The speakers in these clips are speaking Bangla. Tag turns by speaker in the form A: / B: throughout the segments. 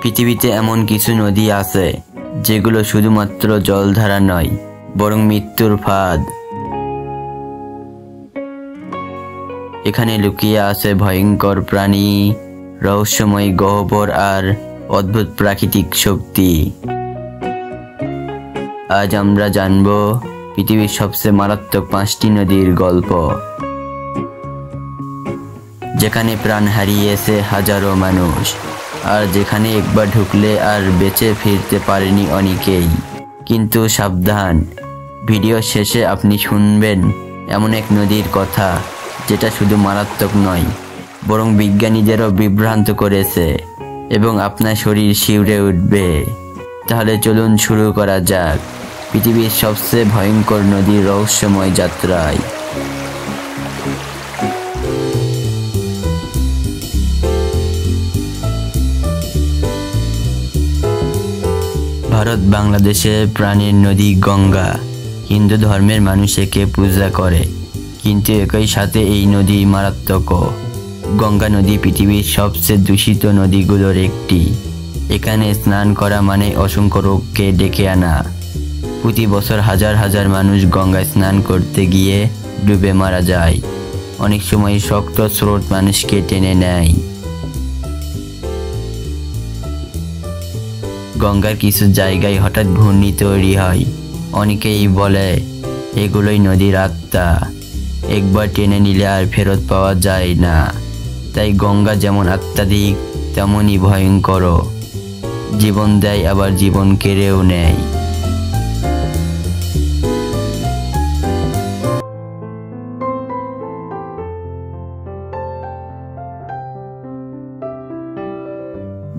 A: পৃথিবীতে এমন কিছু নদী আছে যেগুলো শুধুমাত্র জলধারা নয়, বরং মৃত্যুর ফাঁদ। এখানে লুকিয়ে আছে ভয়ঙ্কর প্রাণী, রহস্যময় গহ্বর আর অদ্ভুত প্রাকৃতিক শক্তি। আজ আমরা জানব পৃথিবীর সবচেয়ে মারাত্মক 5টি নদীর গল্প, যেখানে প্রাণ হারিয়েছে হাজারো মানুষ, আর যেখানে একবার ঢুকলে আর বেঁচে ফিরতে পারেনি অনেকেই। কিন্তু সাবধান, ভিডিও শেষে আপনি শুনবেন এমন এক নদীর কথা যেটা শুধু মারাত্মক নয়, বরং বিজ্ঞানীদেরও বিভ্রান্ত করেছে এবং আপনার শরীর শিউরে উঠবে। তাহলে চলুন শুরু করা যাক পৃথিবীর সবচেয়ে ভয়ঙ্কর নদীর রহস্যময় যাত্রায়। ভারত বাংলাদেশের প্রাণের নদী গঙ্গা। হিন্দু ধর্মের মানুষ একে পূজা করে, কিন্তু একই সাথে এই নদী মারাত্মক। গঙ্গা নদী পৃথিবীর সবচেয়ে দূষিত নদীগুলোর একটি। এখানে স্নান করা মানে অসংখ্য রোগকে ডেকে আনা। প্রতি বছর হাজার হাজার মানুষ গঙ্গায় স্নান করতে গিয়ে ডুবে মারা যায়। অনেক সময় শক্ত স্রোত মানুষকে টেনে নেয়। গঙ্গার কিছু জায়গায় হঠাৎ ঘূর্ণি তৈরি হয়। অনেকেই বলে এগুলোই নদীর আত্মা, একবার টেনে নিলে আর ফেরত পাওয়া যায় না। তাই গঙ্গা যেমন আত্মাধিক তেমনই ভয়ঙ্কর। জীবন দেয় আবার জীবন কেড়েও নেয়।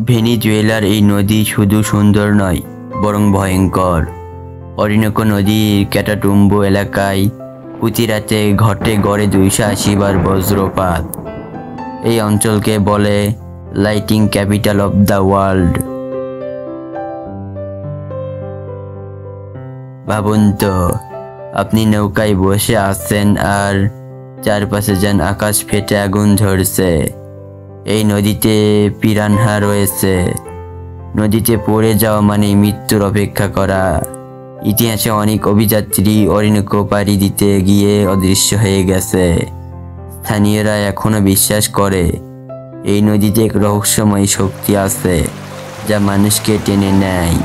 A: ভেনিজুয়েলার এই নদী শুধু সুন্দর নয়, বরং ভয়ঙ্কর। অরিনোকো নদীর ক্যাটাটুম্বো এলাকায় প্রতি রাতে ঘটে গড়ে 280 বার বজ্রপাত। এই অঞ্চলকে বলে lighting capital of the world. ভাবুন তো, আপনি নৌকায় বসে আছেন আর চারপাশে যেন আকাশ ফেটে আগুন ঝরছে। এই নদীতে পিরানহা রয়েছে। নদীতে পড়ে যাওয়া মানে মৃত্যুর অপেক্ষা করা। ইতিহাসে অনেক অভিযাত্রী অরিনোকো পাড়ি দিতে গিয়ে অদৃশ্য হয়ে গেছে। স্থানীয়রা এখনো বিশ্বাস করে এই নদীতে এক রহস্যময় শক্তি আছে যা মানুষকে টেনে নেয়।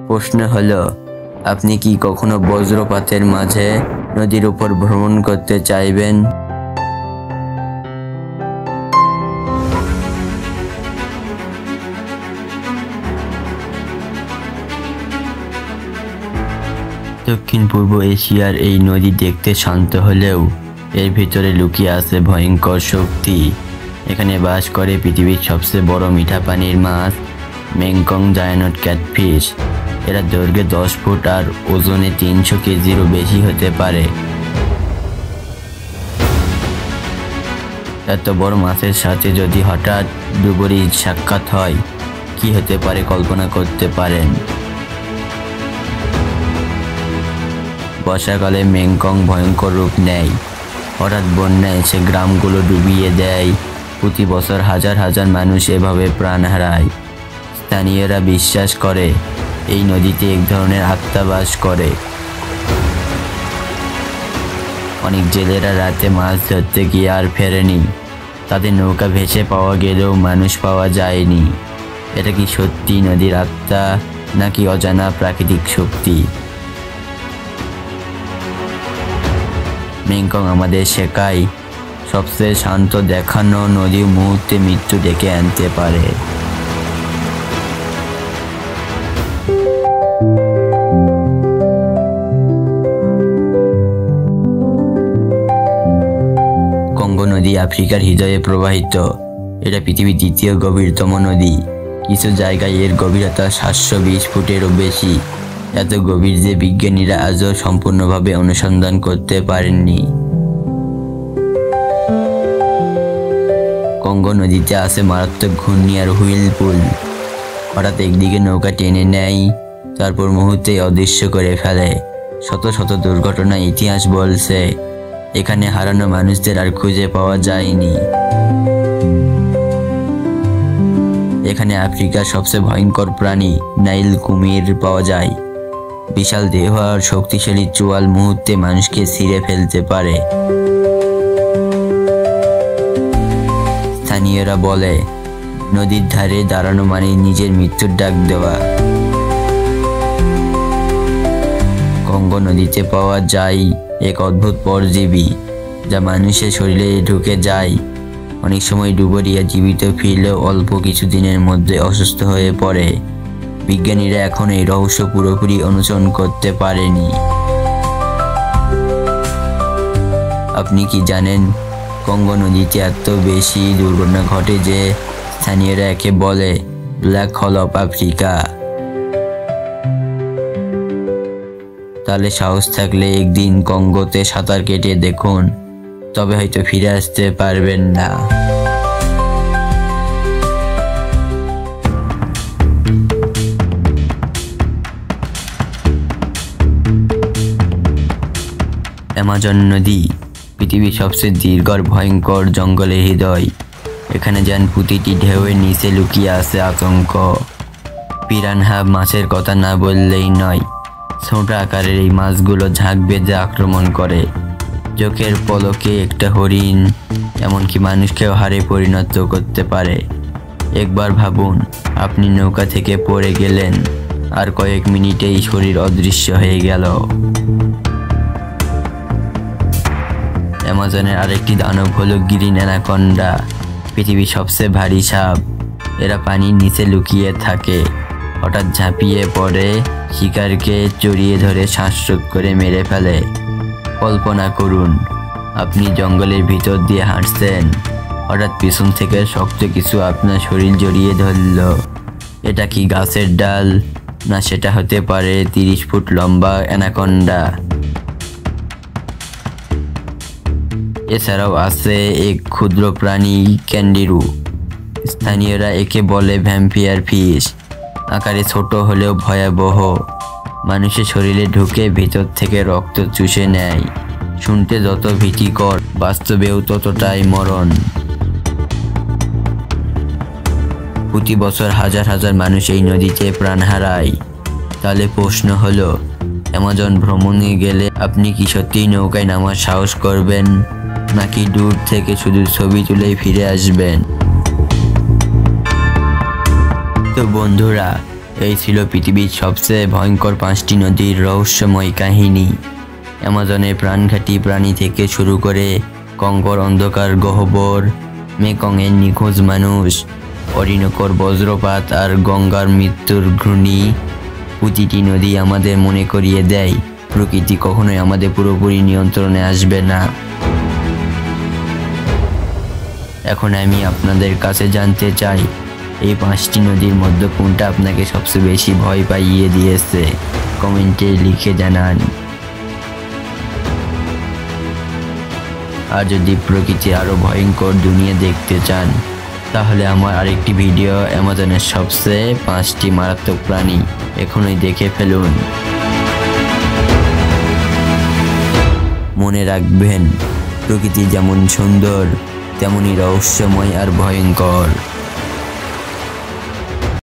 A: প্রশ্ন হলো, আপনি কি কখনো বজ্রপাতের মাঝে নদীর উপর ভ্রমণ করতে চাইবেন? দক্ষিণ পূর্ব এশিয়ার এই নদী দেখতে শান্ত হলেও এর ভিতরে লুকিয়ে আছে ভয়ঙ্কর শক্তি। এখানে বাস করে পৃথিবীর সবচেয়ে বড় মিঠা পানির মাছ, মেকং জায়ান্ট ক্যাটফিশ। এরা দৈর্ঘ্যে 10 ফুট আর ওজনে 300 কেজিরও বেশি হতে পারে। এত বড় মাছের সাথে যদি হঠাৎ ডুবুরির সাক্ষাৎ হয়, কি হতে পারে কল্পনা করতে পারেন? বর্ষাকালে মেকং ভয়ঙ্কর রূপ নেয়। হঠাৎ বন্যা এসে গ্রামগুলো ডুবিয়ে দেয়। প্রতি বছর হাজার হাজার মানুষ এভাবে প্রাণ হারায়। স্থানীয়রা বিশ্বাস করে এই নদীতে এক ধরনের আত্মা বাস করে। অনেক জেলেরা রাতে মাছ ধরতে গিয়ে আর ফেরেনি। তাদের নৌকা ভেসে পাওয়া গেলেও মানুষ পাওয়া যায়নি। এটা কি সত্যি নদীর আত্মা, নাকি অজানা প্রাকৃতিক শক্তি? মেকং আমাদের শেখায় সবচেয়ে শান্ত দেখানো নদী মুহূর্তে মৃত্যু ডেকে আনতে পারে। কঙ্গো নদী আফ্রিকার হৃদয়ে প্রবাহিত। এটা পৃথিবীর 2য় গভীরতম নদী। কিছু জায়গায় এর গভীরতা 720 ফুটেরও বেশি। এত গভীর যে বিজ্ঞানীরা আজও সম্পূর্ণভাবে অনুসন্ধান করতে পারেননি। কঙ্গো নদীতে আছে মারাত্মক ঘূর্ণি আর হুইলপুল। হঠাৎ একদিকে নৌকা টেনে নেয়, তারপর মুহূর্তেই অদৃশ্য করে ফেলে। শত শত দুর্ঘটনা ইতিহাস বলছে এখানে হারানো মানুষদের আর খুঁজে পাওয়া যায়নি। এখানে আফ্রিকার সবচেয়ে ভয়ঙ্কর প্রাণী নাইল কুমির পাওয়া যায়। বিশাল দেহ আর শক্তিশালী চোয়াল মুহূর্তে মানুষকে ছিঁড়ে ফেলতে পারে। স্থানীয়রা বলে নদীর ধারে দাঁড়ানো মানে নিজের মৃত্যুর ডাক দেওয়া। কঙ্গো নদীতে পাওয়া যায় এক অদ্ভুত পরজীবী যা মানুষের শরীরে ঢুকে যায়। অনেক সময় ডুবুরিয়া জীবিত ফিরলেও অল্প কিছুদিনের মধ্যে অসুস্থ হয়ে পড়ে। বিজ্ঞানীরা এখন এই রহস্য পুরোপুরি অনুসরণ করতে পারেনি। আপনি কি জানেন কঙ্গো নদীতে এত বেশি দুর্ঘটনা ঘটে যে স্থানীয়রা একে বলে ব্ল্যাক হোল অফ আফ্রিকা? তাহলে সাহস থাকলে একদিন কঙ্গোতে সাঁতার কেটে দেখুন, তবে হয়তো ফিরে আসতে পারবেন না। অ্যামাজন নদী পৃথিবীর সবচেয়ে দীর্ঘ আর ভয়ঙ্কর জঙ্গলের হৃদয়। এখানে যান প্রতিটি ঢেউয়ের নিচে লুকিয়ে আছে আতঙ্ক। পিরানহা মাছের কথা না বললেই নয়। ছোট আকারের এই মাছগুলো ঝাঁক বেঁধে আক্রমণ করে। চোখের পলকে একটা হরিণ এমনকি মানুষকেও হারে পরিণত করতে পারে। একবার ভাবুন, আপনি নৌকা থেকে পড়ে গেলেন আর কয়েক মিনিটেই শরীর অদৃশ্য হয়ে গেল। অ্যামাজনের আরেকটি দানব হলো গ্রিন অ্যানাকোন্ডা, পৃথিবীর সবচেয়ে ভারী সাপ। এরা পানির নিচে লুকিয়ে থাকে, হঠাৎ ঝাঁপিয়ে পড়ে শিকারকে জড়িয়ে ধরে শ্বাসরোধ করে মেরে ফেলে। কল্পনা করুন, আপনি জঙ্গলের ভিতর দিয়ে হাঁটছেন, হঠাৎ পিছন থেকে শক্ত কিছু আপনার শরীর জড়িয়ে ধরল। এটা কি গাছের ডাল? না, সেটা হতে পারে 30 ফুট লম্বা অ্যানাকোন্ডা। এছাড়াও আছে এক ক্ষুদ্র প্রাণী ক্যান্ডিরু। স্থানীয়রা একে বলে ভ্যাম্পিয়ার ফিশ। আকারে ছোট হলেও ভয়াবহ। মানুষের শরীরে ঢুকে ভিতর থেকে রক্ত চুষে নেয়। শুনতে যত ভীতিকর, বাস্তবেও ততটাই মরণ। প্রতি বছর হাজার হাজার মানুষ এই নদীতে প্রাণ হারায়। তাহলে প্রশ্ন হলো, অ্যামাজন ভ্রমণে গেলে আপনি কি সত্যিই নৌকায় নামার সাহস করবেন, নাকি দূর থেকে শুধু ছবি তুলেই ফিরে আসবেন? তো বন্ধুরা, এই ছিল পৃথিবীর সবচেয়ে ভয়ঙ্কর 5টি নদীর রহস্যময় কাহিনী। অ্যামাজনের প্রাণঘাতী প্রাণী থেকে শুরু করে কঙ্গোর অন্ধকার গহ্বর, মেকংয়ের নিখোঁজ মানুষ, অরিনোকোর বজ্রপাত আর গঙ্গার মৃত্যুর ঘূর্ণি, প্রতিটি নদী আমাদের মনে করিয়ে দেয় প্রকৃতি কখনোই আমাদের পুরোপুরি নিয়ন্ত্রণে আসবে না। এখন আমি আপনাদের কাছে জানতে চাই, এই 5টি নদীর মধ্যে কোনটা আপনাকে সবচেয়ে বেশি ভয় পাইয়ে দিয়েছে? কমেন্টে লিখে জানান। আর যদি প্রকৃতির আরও ভয়ঙ্কর দুনিয়া দেখতে চান, তাহলে আমার আরেকটি ভিডিও অ্যামাজনের সবচেয়ে 5টি মারাত্মক প্রাণী এখনই দেখে ফেলুন। মনে রাখবেন, প্রকৃতি যেমন সুন্দর তেমনই রহস্যময় আর ভয়ঙ্কর।